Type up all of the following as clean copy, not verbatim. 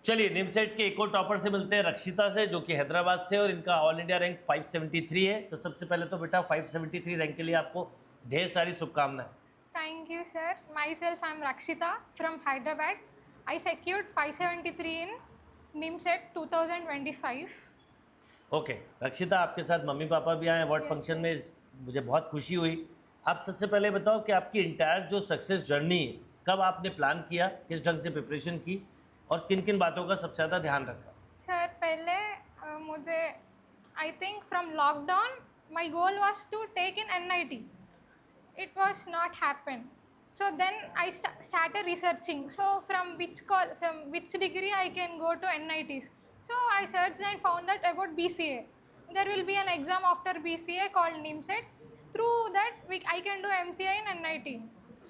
चलिए निमसेट के एक और टॉपर से मिलते हैं, रक्षिता से, जो कि हैदराबाद से, और इनका ऑल इंडिया रैंक 573 है। तो सबसे पहले तो बेटा 573 रैंक के लिए आपको ढेर सारी शुभकामनाएं। Thank you, sir. Myself, I am Rakshita from Hyderabad. I secured 573 in NIMSET 2025. Okay रक्षिता, आपके साथ मम्मी पापा भी आए अवार्ड फंक्शन में, मुझे बहुत खुशी हुई। आप सबसे पहले बताओ कि आपकी इंटायर जो सक्सेस जर्नी है, कब आपने प्लान किया, किस ढंग से प्रिपरेशन की, और किन किन बातों का सबसे ज़्यादा ध्यान रखा? सर पहले मुझे I think from lockdown my goal was to take in NIT. It was not happen. So then I started researching. So from which degree I can go to NITs. So I searched and found that about BCA. There will be an exam after BCA called NIMSET. Through that I can do MCA in NIT.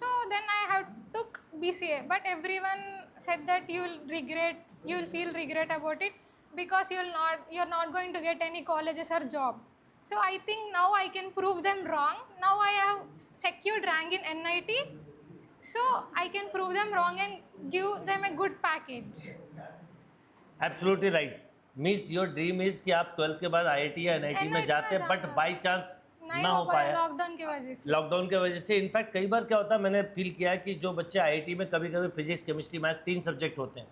So then I have took BCA. But everyone said that you will feel regret about it because you're not going to get any colleges or job. So I think now I can prove them wrong. Now I have secured rank in NIT, so I can prove them wrong and give them a good package. Absolutely right. Means your dream is कि आप 12th के बाद IIT या NIT में जाते, but by chance ना हो पाया लॉकडाउन की वजह से। लॉकडाउन की वजह से। इनफैक्ट कई बार क्या होता है, मैंने फील किया है कि जो बच्चे IIT में कभी कभी फिजिक्स, केमिस्ट्री, मैथ्स 3 सब्जेक्ट होते हैं,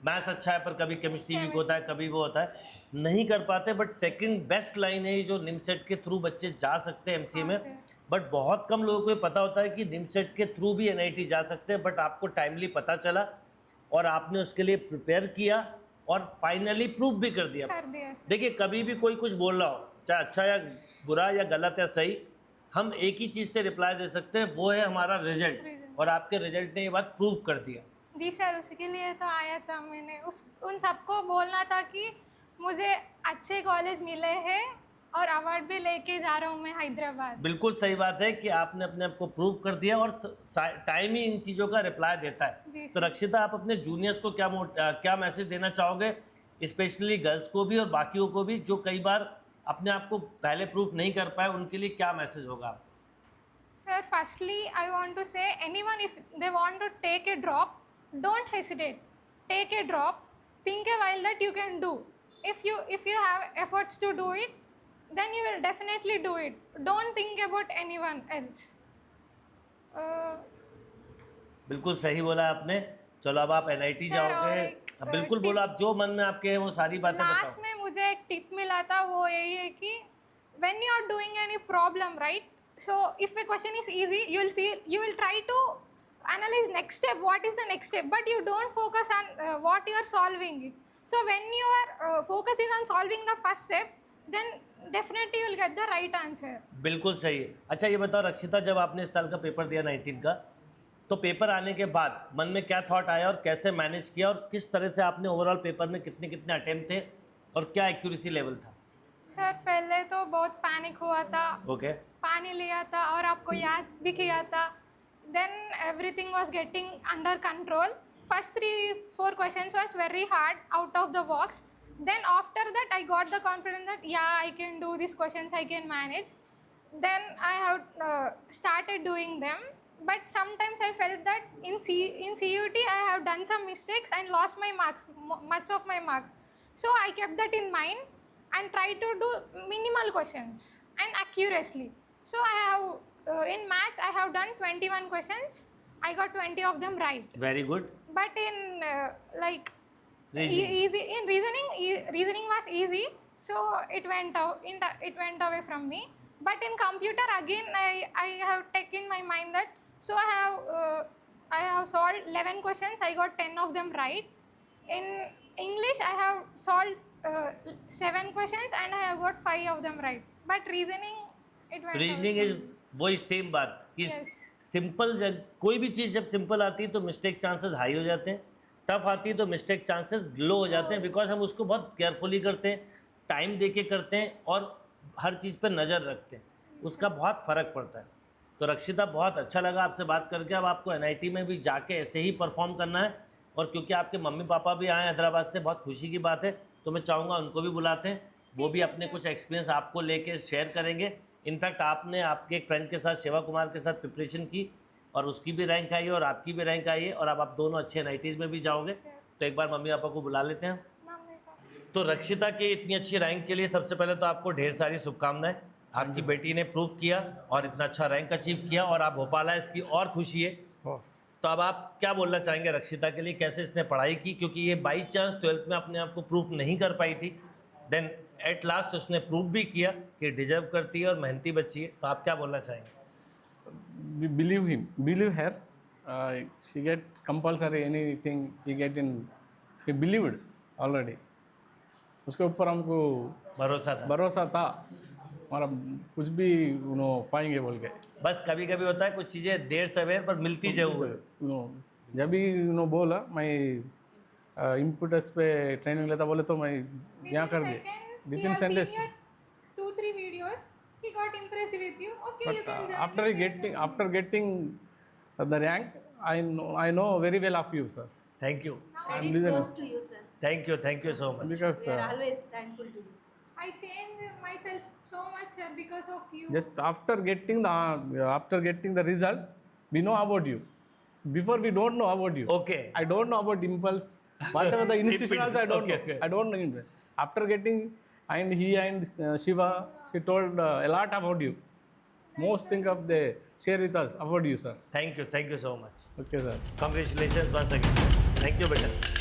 मैथ्स अच्छा है पर कभी केमिस्ट्री वीक होता है, कभी वो होता है, नहीं कर पाते। बट सेकंड बेस्ट लाइन है जो निमसेट के थ्रू बच्चे जा सकते हैं MCA में। बट बहुत कम लोगों को ये पता होता है कि निमसेट के थ्रू भी NIT जा सकते हैं। बट आपको टाइमली पता चला और आपने उसके लिए प्रिपेयर किया और फाइनली प्रूव भी कर दिया। देखिए कभी भी कोई कुछ बोल रहा हो, चाहे अच्छा या बुरा या गलत या सही, हम एक ही चीज़ से रिप्लाई दे सकते हैं, वो है हमारा रिजल्ट। और आपके रिजल्ट ने ये बात प्रूव कर दिया। जी सर, उसके लिए तो आया था मैंने। उन सबको बोलना था कि मुझे अच्छे कॉलेज मिले हैं और अवार्ड भी लेके जा रहा हूँ मैं हैदराबाद। बिल्कुल सही बात है कि आपने अपने आप को प्रूव कर दिया और टाइम ही इन चीज़ों का रिप्लाई देता है। तो रक्षिता, आप अपने जूनियर्स को क्या मैसेज देना चाहोगे, स्पेशली गर्ल्स को भी और बाकियों को भी, जो कई बार अपने आप को पहले प्रूव नहीं कर पाए, उनके लिए क्या मैसेज होगा? Sir firstly I want to say anyone if they want to take a drop, don't hesitate, take a drop, think a while that you can do. If you have efforts to do it, then you will definitely do it. Don't think about anyone else. बिल्कुल सही बोला आपने। चलो अब आप NIT जाओगे, बिल्कुल बोलो, आप जो मन में आपके है वो सारी बातें बताओ। लास्ट में मुझे एक टिप मिला था, वो यही है कि when you are doing any problem, right, so if a question is easy, you will try to analyze next step, what is the next step, but you don't focus on what you are solving it. So when your focus is on solving the first step, then definitely you will get the right answer. बिल्कुल सही है। अच्छा ये बताओ रक्षिता, जब आपने इस साल का पेपर दिया 19 का, तो पेपर आने के बाद मन में क्या थॉट आया और कैसे मैनेज किया, और किस तरह से आपने ओवरऑल पेपर में कितने अटेम्प्ट थे और क्या एक्यूरेसी लेवल था? सर पहले तो बहुत पैनिक हुआ था। ओके। पानी लिया था और आपको याद भी किया था। Then everything was getting under control. First 3-4 questions was very hard out of the box. Then after that I got the confidence that yeah, I can do these questions, I can manage. Then I have started doing them. But sometimes I felt that in CUT I have done some mistakes and lost my marks, much of my marks. So I kept that in mind and tried to do minimal questions and accurately. So I have in maths I have done 21 questions. I got 20 of them right. Very good. But in reasoning was easy, so it went away from me. But in computer again I have taken my mind that, so I have solved 11 questions, I got 10 of them right. In English I have solved 7 questions and I have got 5 of them right. But reasoning it went reasoning is वही same बात कि simple, कोई भी चीज़ जब simple आती है तो mistake chances high हो जाते हैं, टफ आती है तो मिस्टेक चांसेस लो हो जाते हैं, बिकॉज हम उसको बहुत केयरफुली करते हैं, टाइम दे के करते हैं और हर चीज़ पर नज़र रखते हैं, उसका बहुत फ़र्क पड़ता है। तो रक्षिता, बहुत अच्छा लगा आपसे बात करके। अब आपको NIT में भी जाके ऐसे ही परफॉर्म करना है, और क्योंकि आपके मम्मी पापा भी आए हैदराबाद से, बहुत खुशी की बात है, तो मैं चाहूँगा उनको भी बुलाते हैं, वो भी अपने कुछ एक्सपीरियंस आपको लेके शेयर करेंगे। इनफैक्ट आपने आपके एक फ्रेंड के साथ, शिवा कुमार के साथ प्रिपरेशन की और उसकी भी रैंक आई है और आपकी भी रैंक आई है, और अब आप दोनों अच्छे NITs में भी जाओगे। तो एक बार मम्मी पापा को बुला लेते हैं। मम्मी पापा, तो रक्षिता की इतनी अच्छी रैंक के लिए सबसे पहले तो आपको ढेर सारी शुभकामनाएं। आपकी बेटी ने प्रूव किया और इतना अच्छा रैंक अचीव किया और आप भोपाल आए, इसकी और खुशी है। तो अब आप क्या बोलना चाहेंगे रक्षिता के लिए, कैसे इसने पढ़ाई की, क्योंकि ये बाई चांस 12th में अपने आप को प्रूव नहीं कर पाई थी, देन एट लास्ट उसने प्रूव भी किया कि डिजर्व करती है और मेहनती बच्ची है। तो आप क्या बोलना चाहेंगे? We believe her. She get compulsory anything he get in. He believed already. उसके ऊपर हमको भरोसा था हमारा, कुछ भी पाएंगे बोल के। बस कभी कभी होता है कुछ चीज़ें देर सवेर पर मिलती जरूर है। जब भी बोला मैं इम्पुटस पे ट्रेनिंग लेता बोले तो मैं यहाँ कर दिया Within within seconds, seconds. he have seen your 2-3 videos. He got impressed with you. Okay, you can join. After getting the rank, I know very well of you, sir. Thank you, I'm Credit listening. goes to you, sir. Thank you so much. Because We are always thankful to you. I changed myself so much, sir, because of you. just after getting the result, we know about you. Before we don't know about you. Okay, I don't know about Impulse. Whatever the institution also, I don't Okay, know. okay. I don't know Impulse. After getting, and he and Shiva, she told a lot about you. Most thing of they share with us about you, sir. Thank you so much. Okay, sir. Congratulation once again. Thank you बेटा।